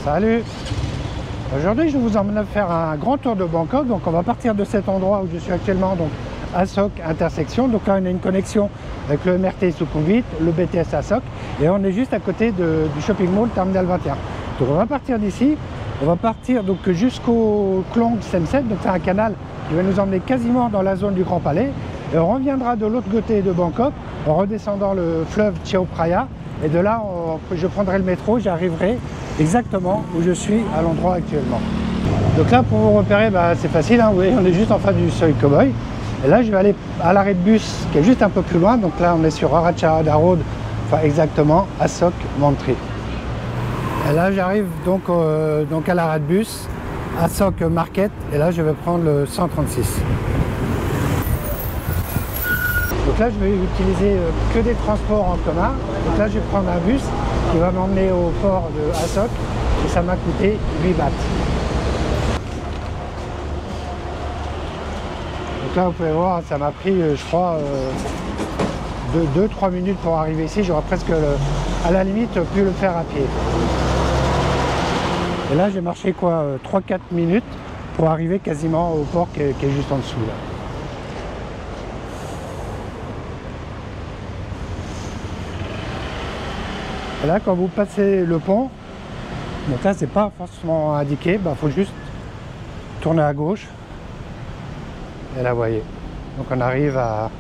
Salut! Aujourd'hui, je vous emmène faire un grand tour de Bangkok. Donc, on va partir de cet endroit où je suis actuellement, donc Asok intersection. Donc là, on a une connexion avec le MRT Sukhumvit, le BTS Asok, et on est juste à côté du shopping mall Terminal 21. Donc, on va partir d'ici. On va partir donc jusqu'au Klong Sen-Set. Donc, c'est un canal qui va nous emmener quasiment dans la zone du Grand Palais. Et on reviendra de l'autre côté de Bangkok en redescendant le fleuve Chao Phraya. Et de là, je prendrai le métro, j'arriverai exactement où je suis à l'endroit actuellement. Donc là, pour vous repérer, c'est facile, hein, vous voyez, on est juste en face du seuil Cowboy. Et là, je vais aller à l'arrêt de bus qui est juste un peu plus loin. Donc là, on est sur Ratchada Road, enfin exactement, Asok Mantri. Et là, j'arrive donc à l'arrêt de bus, Asok Market, et là, je vais prendre le 136. Donc là, je vais utiliser que des transports en commun. Donc là, je vais prendre un bus qui va m'emmener au port de Asok et ça m'a coûté 8 bahts. Donc là, vous pouvez voir, ça m'a pris, je crois, 2-3 minutes pour arriver ici. J'aurais presque, à la limite, pu le faire à pied. Et là, j'ai marché quoi, 3-4 minutes pour arriver quasiment au port qui est juste en dessous là. Et là, quand vous passez le pont, donc là, c'est pas forcément indiqué, il faut juste tourner à gauche. Et là, vous voyez. Donc, on arrive à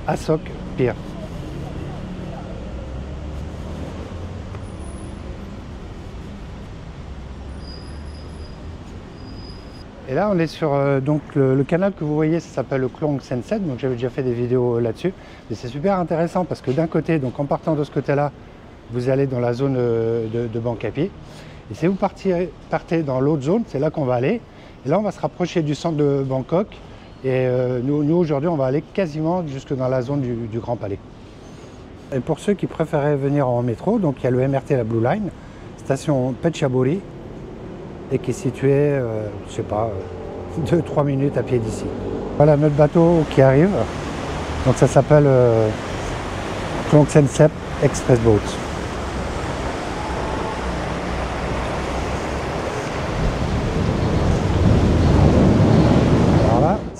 Asok Pier. Et là, on est sur donc le canal que vous voyez, ça s'appelle le Klong Sen-Set. Donc, j'avais déjà fait des vidéos là-dessus. Et c'est super intéressant parce que d'un côté, donc en partant de ce côté-là, vous allez dans la zone de Bang Kapi. Et si vous partez dans l'autre zone, c'est là qu'on va aller. Et là, on va se rapprocher du centre de Bangkok. Et nous aujourd'hui, on va aller quasiment jusque dans la zone du Grand Palais. Et pour ceux qui préféraient venir en métro, donc il y a le MRT, la Blue Line, station Phetchaburi, et qui est située, je sais pas, 2-3 minutes à pied d'ici. Voilà notre bateau qui arrive. Donc ça s'appelle Klong Sen-Set Express Boat.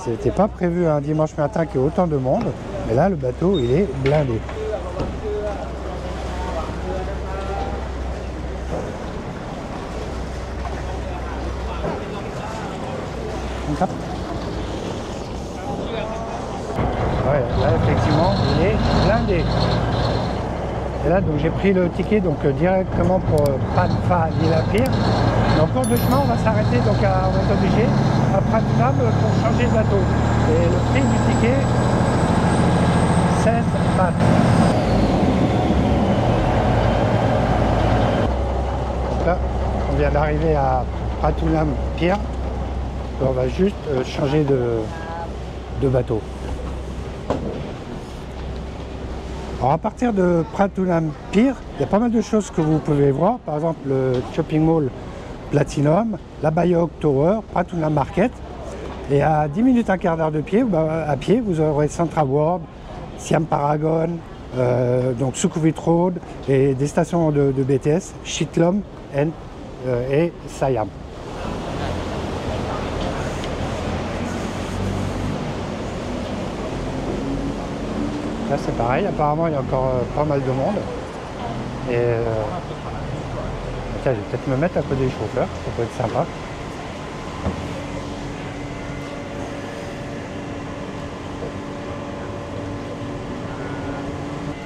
C'était pas prévu un dimanche matin qu'il y ait autant de monde, mais là le bateau il est blindé. Ouais, là effectivement il est blindé. Et là donc j'ai pris le ticket donc directement pour Phat Phra Pier. En cours de chemin on va s'arrêter donc on va être obligé à Pratunam pour changer de bateau. Et le prix du ticket 16 bahts. Donc là on vient d'arriver à Pratunam Pier. On va juste changer de bateau. Alors à partir de Pratunam Pier, il y a pas mal de choses que vous pouvez voir. Par exemple le shopping mall Platinum, la Bayok Tower, Pratunam Market. Et à 10 minutes, un quart d'heure de pied, à pied, vous aurez Central World, Siam Paragon, donc Sukhumvit Road et des stations de BTS, Chitlom et Siam. Là c'est pareil, apparemment il y a encore pas mal de monde. Et tiens, je vais peut-être me mettre à côté du chauffeur, ça peut être sympa.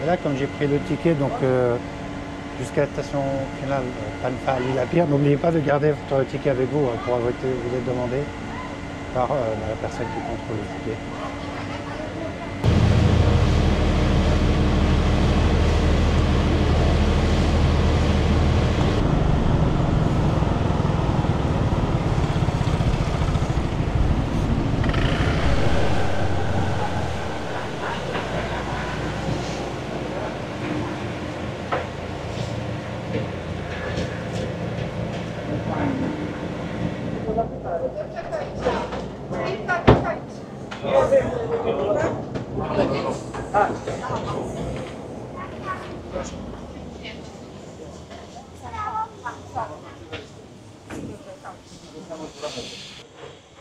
Et là, comme j'ai pris le ticket donc jusqu'à la station finale Phat Phra Pier, n'oubliez pas de garder votre ticket avec vous pour vous être demandé par la personne qui contrôle le ticket.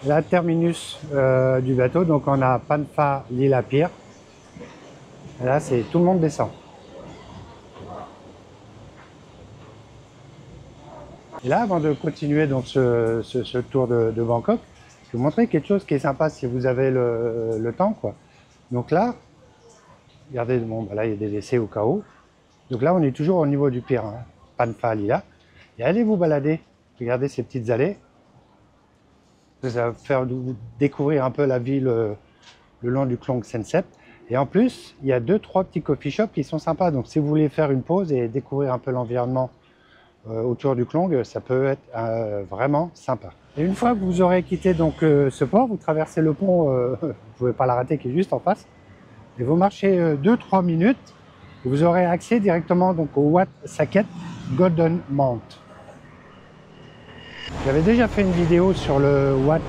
la terminus du bateau. Donc on a Panfa, l'île à Pire. Et là, c'est tout le monde descend. Et là, avant de continuer donc ce tour de Bangkok, je vais vous montrer quelque chose qui est sympa si vous avez le temps, quoi. Donc là, regardez, bon, bah là il y a des décès au cas où. Donc là, on est toujours au niveau du Pire, hein, Panfa, Lila. Et allez vous balader, regardez ces petites allées. Ça va faire découvrir un peu la ville le long du Klong Sunset. Et en plus, il y a 2-3 petits coffee shops qui sont sympas. Donc si vous voulez faire une pause et découvrir un peu l'environnement autour du Klong, ça peut être vraiment sympa. Et une fois que vous aurez quitté donc ce port, vous traversez le pont, vous ne pouvez pas l'arrêter qui est juste en face, et vous marchez 2-3 minutes, et vous aurez accès directement donc au Wat Saket Golden Mount. J'avais déjà fait une vidéo sur le Wat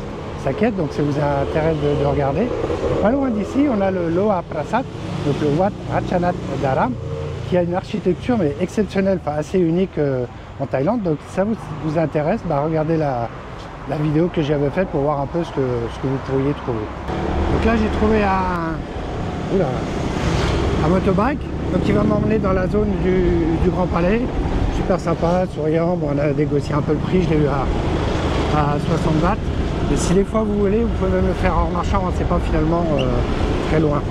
Saket, donc ça vous intéresse de regarder. Pas loin d'ici, on a le Loa Prasat, donc le Wat Ratchanat Dharam, qui a une architecture mais exceptionnelle, enfin assez unique en Thaïlande. Donc si ça vous intéresse, bah, regardez la vidéo que j'avais faite pour voir un peu ce que vous pourriez trouver. Donc là j'ai trouvé un motobike, donc il va m'emmener dans la zone du Grand Palais. Super sympa, souriant. Bon, on a négocié un peu le prix, je l'ai eu à 60 bahts. Mais si des fois vous voulez, vous pouvez même le faire en marchant, c'est pas finalement très loin.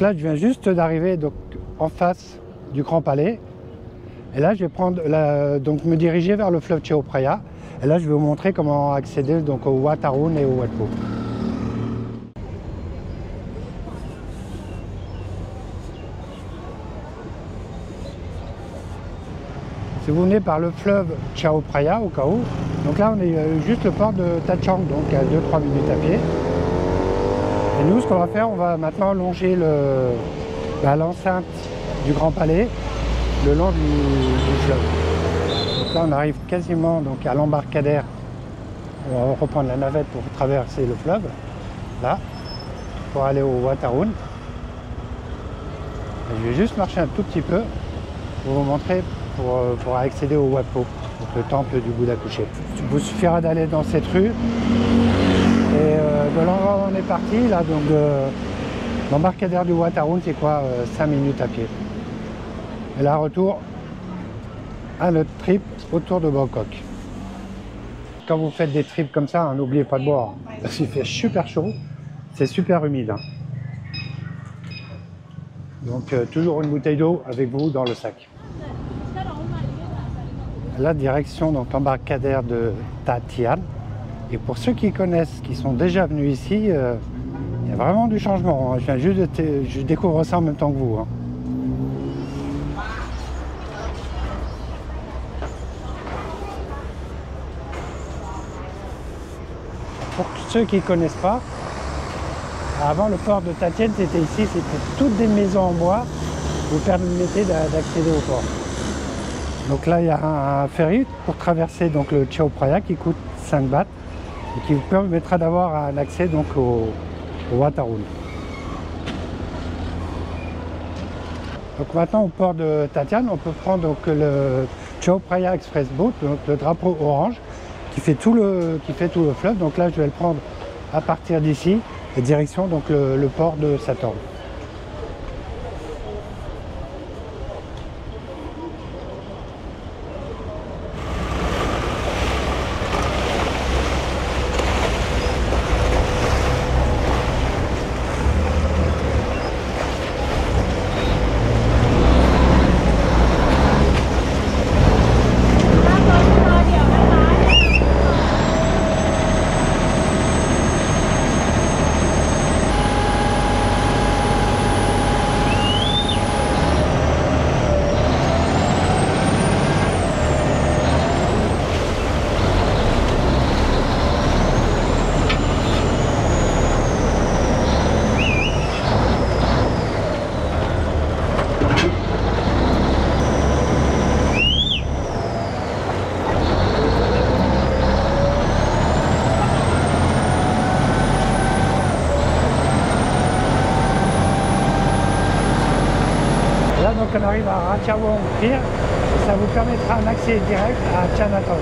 Là, je viens juste d'arriver donc en face du Grand Palais. Et là, je vais prendre donc me diriger vers le fleuve Chao Phraya. Et là, je vais vous montrer comment accéder donc au Wat Arun et au Wat Po. Si vous venez par le fleuve Chao Phraya, au cas où, donc là, on est juste le port de Tha Chang, donc à 2-3 minutes à pied. Et nous, ce qu'on va faire, on va maintenant longer l'enceinte du Grand Palais le long du fleuve. Donc là, on arrive quasiment donc, à l'embarcadère. On va reprendre la navette pour traverser le fleuve, là, pour aller au Wat Arun. Je vais juste marcher un tout petit peu pour vous montrer pour accéder au Wat Po, donc le temple du Bouddha couché. Il vous suffira d'aller dans cette rue. Et de l'endroit où on est parti, là, donc l'embarcadère du Wat Arun, c'est quoi 5 minutes à pied. Et là, retour à notre trip autour de Bangkok. Quand vous faites des trips comme ça, n'oubliez pas de boire. Parce qu'il fait super chaud, c'est super humide. Hein. Donc toujours une bouteille d'eau avec vous dans le sac. Là, direction donc l'embarcadère de Tha Thian. Et pour ceux qui connaissent, qui sont déjà venus ici, il y a vraiment du changement. Hein. Je découvre ça en même temps que vous. Hein. Pour ceux qui ne connaissent pas, avant le port de Tha Thian, c'était ici, c'était toutes des maisons en bois qui vous permettaient d'accéder au port. Donc là, il y a un ferry pour traverser donc, le Chao Phraya qui coûte 5 bahts. Et qui vous permettra d'avoir un accès donc au Wat Arun. Donc maintenant au port de Tha Thian, on peut prendre donc le Chao Phraya Express Boat, donc le drapeau orange, qui fait tout le fleuve. Donc là je vais le prendre à partir d'ici et direction donc le port de Sathorn. on arrive à Ratchawong Pier, ça vous permettra un accès direct à Chinatown.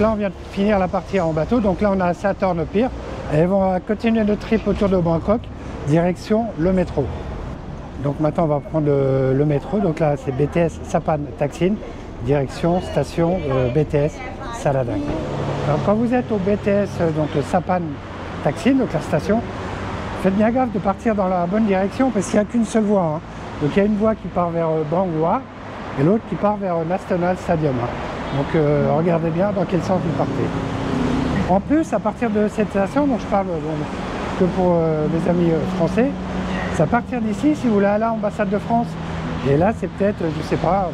Là on vient de finir la partie en bateau, donc là on a Sathorn Pier et on va continuer notre trip autour de Bangkok, direction le métro. Donc maintenant on va prendre le métro, donc là c'est BTS Sapan Taksin, direction station BTS Saladang. Alors quand vous êtes au BTS donc le Sapan Taksin, donc la station, faites bien gaffe de partir dans la bonne direction parce qu'il n'y a qu'une seule voie. Hein. Donc il y a une voie qui part vers Bangwa et l'autre qui part vers National Stadium. Hein. Donc regardez bien dans quel sens vous partez. En plus, à partir de cette station, dont je parle que pour mes amis français, c'est à partir d'ici, si vous voulez aller à l'ambassade de France, et là c'est peut-être, je sais pas,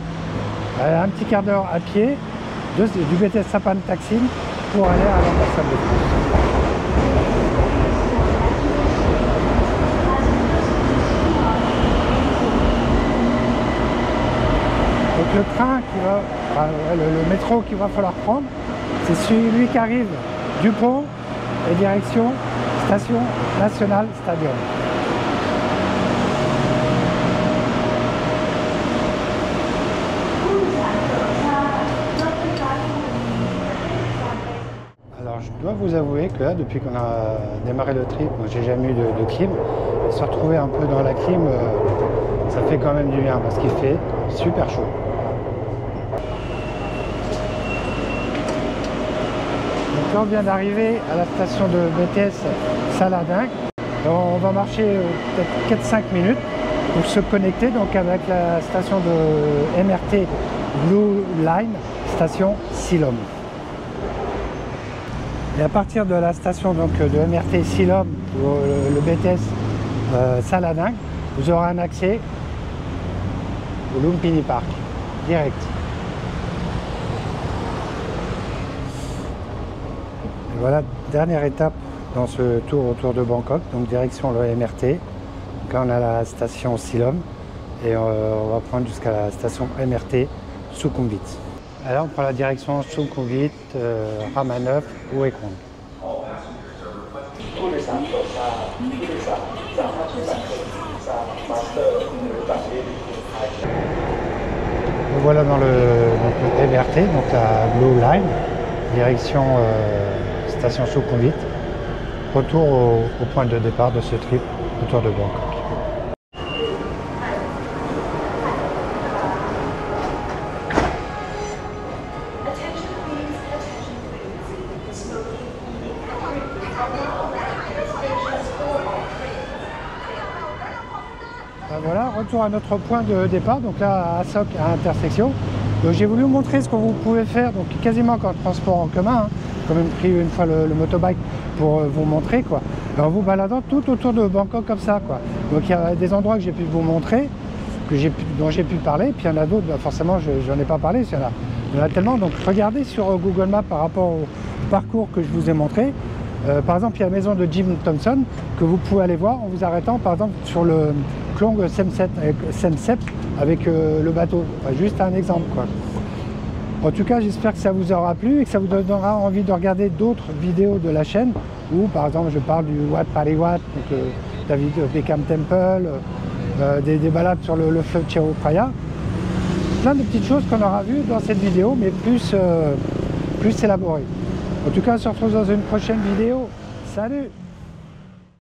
un petit quart d'heure à pied du BTS Sapan Taksin pour aller à l'ambassade de France. Donc le train qui va, le métro qu'il va falloir prendre, c'est celui qui arrive du pont et direction station National Stadium. Alors je dois vous avouer que là, depuis qu'on a démarré le trip, moi j'ai jamais eu de clim. Et se retrouver un peu dans la clim, ça fait quand même du bien parce qu'il fait super chaud. Donc là on vient d'arriver à la station de BTS Saladang. On va marcher peut-être 4-5 minutes pour se connecter donc avec la station de MRT Blue Line, station Silom. Et à partir de la station donc, de MRT Silom, le BTS Saladang, vous aurez un accès au Lumpini Park, direct. Et voilà, dernière étape dans ce tour autour de Bangkok, donc direction le MRT. Donc là on a la station Silom et on va prendre jusqu'à la station MRT Sukhumvit. Alors on prend la direction Sukhumvit, Rama9 ou Ekong. Voilà dans le MRT, donc la Blue Line, direction station Sukhumvit. Retour au point de départ de ce trip autour de Bangkok. Voilà, retour à notre point de départ, donc là à Asok à intersection. Donc j'ai voulu vous montrer ce que vous pouvez faire, donc quasiment qu'en transport en commun, hein. J'ai quand même pris une fois le motobike pour vous montrer quoi. En vous baladant tout autour de Bangkok comme ça quoi. Donc il y a des endroits que j'ai pu vous montrer, dont j'ai pu parler, puis il y en a d'autres, bah, forcément je n'en ai pas parlé, il y en a tellement. Donc regardez sur Google Maps par rapport au parcours que je vous ai montré. Par exemple, il y a la maison de Jim Thompson que vous pouvez aller voir en vous arrêtant par exemple sur le Klong Semsep avec le bateau. Enfin, juste un exemple quoi. En tout cas, j'espère que ça vous aura plu et que ça vous donnera envie de regarder d'autres vidéos de la chaîne où par exemple je parle du Wat Pari Wat, donc David Beckham Temple, des balades sur le fleuve Chao Phraya. Plein de petites choses qu'on aura vues dans cette vidéo, mais plus élaborées. En tout cas, on se retrouve dans une prochaine vidéo. Salut!